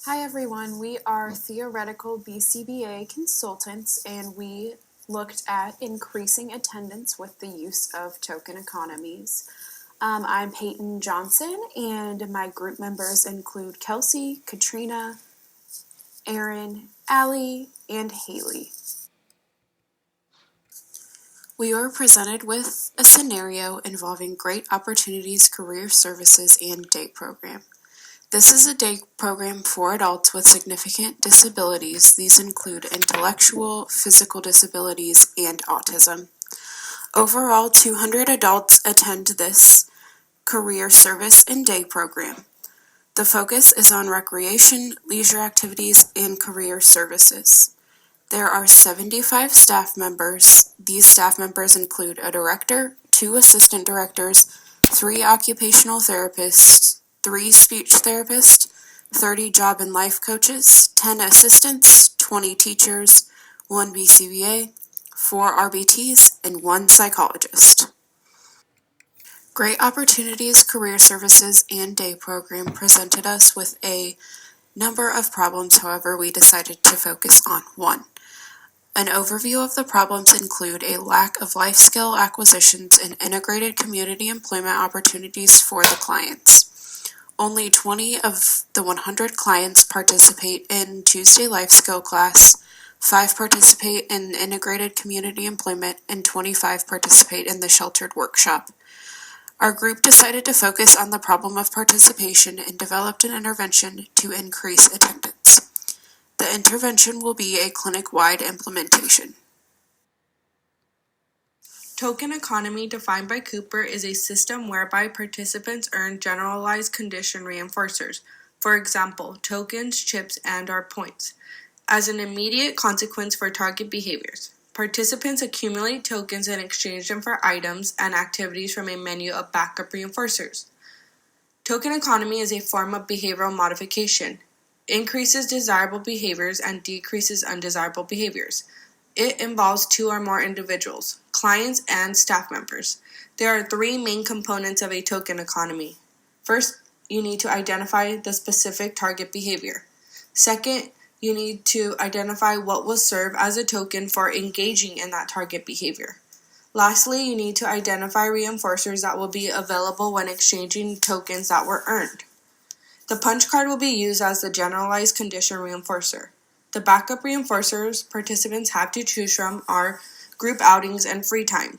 Hi everyone, we are theoretical BCBA consultants and we looked at increasing attendance with the use of token economies. I'm Peyton Johnson and my group members include Kelsey, Katrina, Aaron, Allie, and Haley. We are presented with a scenario involving Great Opportunities Career Services and Day Program. This is a day program for adults with significant disabilities. These include intellectual, physical disabilities, and autism. Overall, 200 adults attend this career service and day program. The focus is on recreation, leisure activities, and career services. There are 75 staff members. These staff members include a director, 2 assistant directors, 3 occupational therapists, 3 speech therapists, 30 job and life coaches, 10 assistants, 20 teachers, 1 BCBA, 4 RBTs, and 1 psychologist. Great Opportunities Career Services and Day Program presented us with a number of problems. However, we decided to focus on one. An overview of the problems include a lack of life skill acquisitions and integrated community employment opportunities for the clients. Only 20 of the 100 clients participate in Tuesday Life Skill class, 5 participate in integrated community employment, and 25 participate in the sheltered workshop. Our group decided to focus on the problem of participation and developed an intervention to increase attendance. The intervention will be a clinic-wide implementation. Token economy, defined by Cooper, is a system whereby participants earn generalized condition reinforcers, for example, tokens, chips, and/or points, as an immediate consequence for target behaviors. Participants accumulate tokens and exchange them for items and activities from a menu of backup reinforcers. Token economy is a form of behavioral modification. It increases desirable behaviors and decreases undesirable behaviors. It involves 2 or more individuals, clients, and staff members. There are 3 main components of a token economy. First, you need to identify the specific target behavior. Second, you need to identify what will serve as a token for engaging in that target behavior. Lastly, you need to identify reinforcers that will be available when exchanging tokens that were earned. The punch card will be used as the generalized condition reinforcer. The backup reinforcers participants have to choose from are group outings and free time.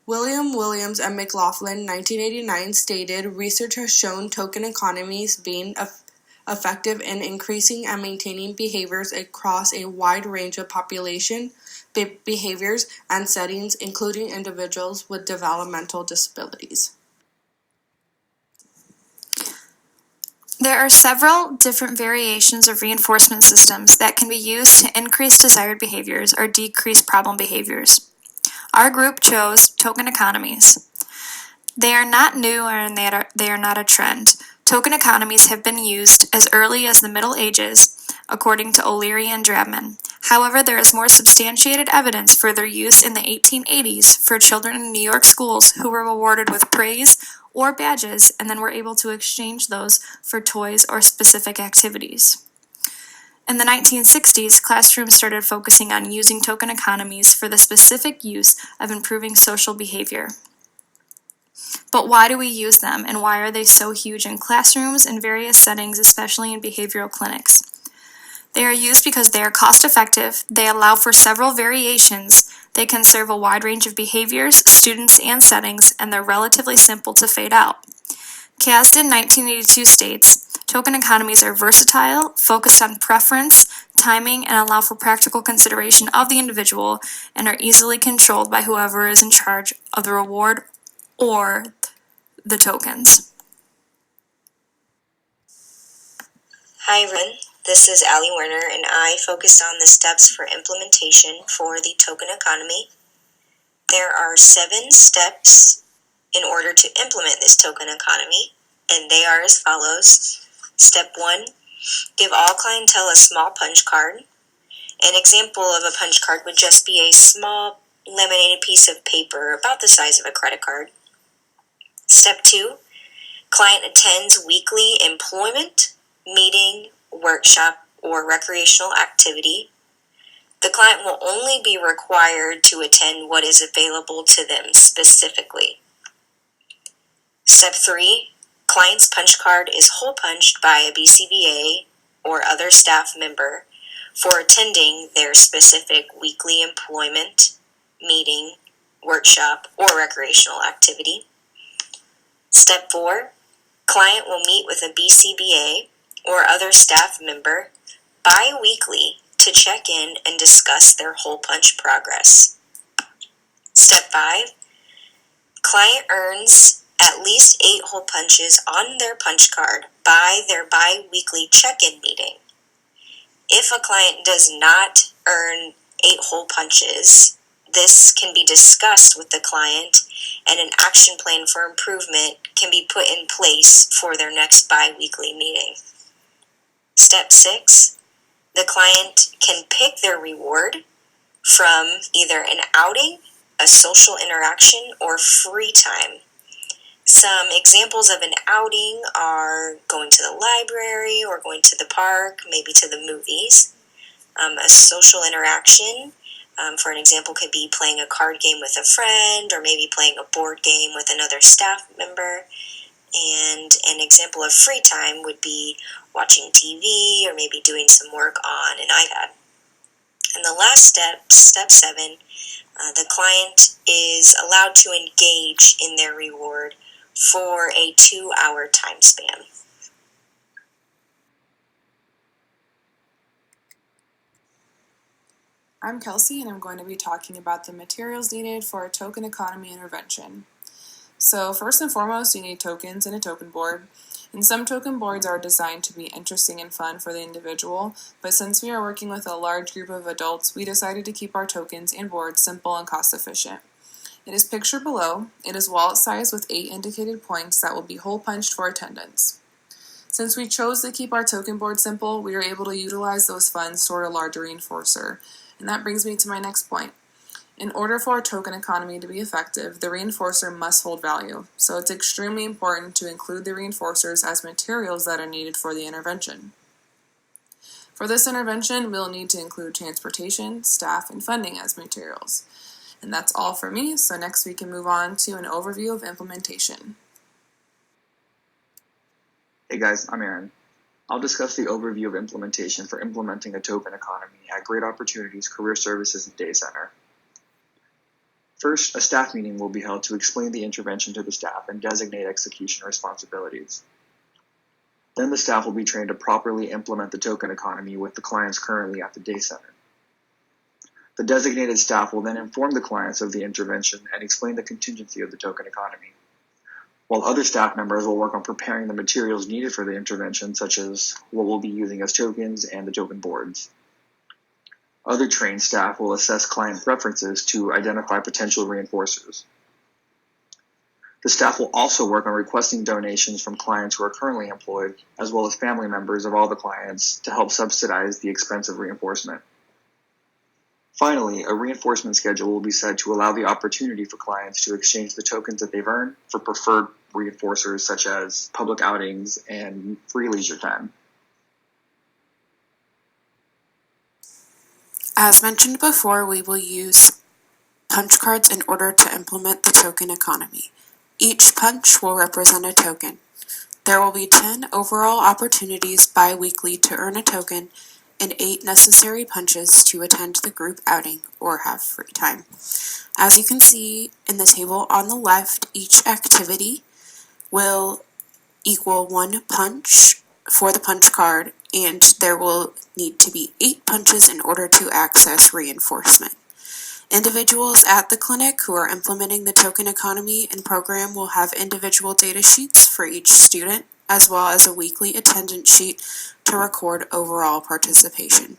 Williams and McLaughlin, 1989, stated, "Research has shown token economies being effective in increasing and maintaining behaviors across a wide range of population behaviors and settings, including individuals with developmental disabilities." There are several different variations of reinforcement systems that can be used to increase desired behaviors or decrease problem behaviors. Our group chose token economies. They are not new and they are not a trend. Token economies have been used as early as the Middle Ages, according to O'Leary and Drabman. However, there is more substantiated evidence for their use in the 1880s for children in New York schools who were rewarded with praise or badges and then were able to exchange those for toys or specific activities. In the 1960s, classrooms started focusing on using token economies for the specific use of improving social behavior. But why do we use them, and why are they so huge in classrooms and various settings, especially in behavioral clinics? They are used because they are cost-effective, they allow for several variations, they can serve a wide range of behaviors, students, and settings, and they're relatively simple to fade out. Kasdan 1982 states, "Token economies are versatile, focused on preference, timing, and allow for practical consideration of the individual, and are easily controlled by whoever is in charge of the reward or the tokens." Hi everyone, this is Allie Werner and I focused on the steps for implementation for the token economy. There are 7 steps in order to implement this token economy, and they are as follows. Step 1, give all clientele a small punch card. An example of a punch card would just be a small laminated piece of paper about the size of a credit card. Step 2, client attends weekly employment, meeting, workshop, or recreational activity. The client will only be required to attend what is available to them specifically. Step 3, client's punch card is hole punched by a BCBA or other staff member for attending their specific weekly employment, meeting, workshop, or recreational activity. Step 4, client will meet with a BCBA or other staff member bi-weekly to check in and discuss their hole punch progress. Step 5, client earns at least 8 hole punches on their punch card by their bi-weekly check-in meeting. If a client does not earn 8 hole punches, this can be discussed with the client and an action plan for improvement can be put in place for their next bi-weekly meeting. Step 6, the client can pick their reward from either an outing, a social interaction, or free time. Some examples of an outing are going to the library or going to the park, maybe to the movies. A social interaction, for an example, could be playing a card game with a friend or maybe playing a board game with another staff member. And an example of free time would be watching TV or maybe doing some work on an iPad. And the last step, step 7, the client is allowed to engage in their reward for a 2-hour time span. I'm Kelsey, and I'm going to be talking about the materials needed for a token economy intervention. So first and foremost, you need tokens and a token board. And some token boards are designed to be interesting and fun for the individual, but since we are working with a large group of adults, we decided to keep our tokens and boards simple and cost efficient. It is pictured below. It is wallet size with 8 indicated points that will be hole punched for attendance. Since we chose to keep our token board simple, we are able to utilize those funds toward a larger reinforcer. And that brings me to my next point. In order for our token economy to be effective, the reinforcer must hold value, so it's extremely important to include the reinforcers as materials that are needed for the intervention. For this intervention, we'll need to include transportation, staff, and funding as materials. And that's all for me, so next we can move on to an overview of implementation. Hey guys, I'm Aaron. I'll discuss the overview of implementation for implementing a token economy at Great Opportunities Career Services and Day Center. First, a staff meeting will be held to explain the intervention to the staff and designate execution responsibilities. Then the staff will be trained to properly implement the token economy with the clients currently at the Day Center. The designated staff will then inform the clients of the intervention and explain the contingency of the token economy, while other staff members will work on preparing the materials needed for the intervention, such as what we'll be using as tokens and the token boards. Other trained staff will assess client preferences to identify potential reinforcers. The staff will also work on requesting donations from clients who are currently employed, as well as family members of all the clients, to help subsidize the expense of reinforcement. Finally, a reinforcement schedule will be set to allow the opportunity for clients to exchange the tokens that they've earned for preferred reinforcers such as public outings and free leisure time. As mentioned before, we will use punch cards in order to implement the token economy. Each punch will represent a token. There will be 10 overall opportunities bi-weekly to earn a token and 8 necessary punches to attend the group outing or have free time. As you can see in the table on the left, each activity will equal 1 punch for the punch card, and there will need to be 8 punches in order to access reinforcement. Individuals at the clinic who are implementing the token economy and program will have individual data sheets for each student, as well as a weekly attendance sheet to record overall participation.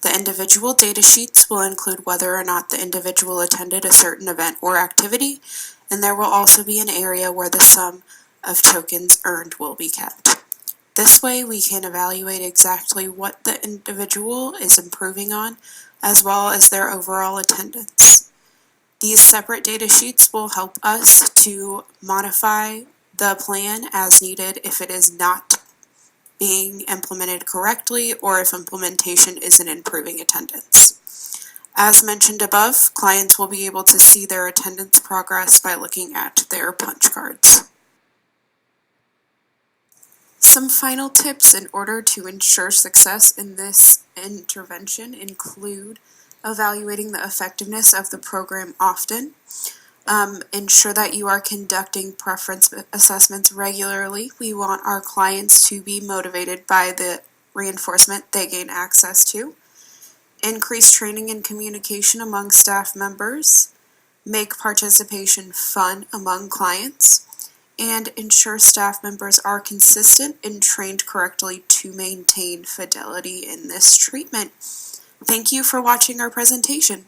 The individual data sheets will include whether or not the individual attended a certain event or activity, and there will also be an area where the sum of tokens earned will be kept. This way we can evaluate exactly what the individual is improving on, as well as their overall attendance. These separate data sheets will help us to modify the plan as needed if it is not being implemented correctly or if implementation isn't improving attendance. As mentioned above, clients will be able to see their attendance progress by looking at their punch cards. Some final tips in order to ensure success in this intervention include evaluating the effectiveness of the program often, ensure that you are conducting preference assessments regularly. We want our clients to be motivated by the reinforcement they gain access to. Increase training and communication among staff members. Make participation fun among clients. And ensure staff members are consistent and trained correctly to maintain fidelity in this treatment. Thank you for watching our presentation.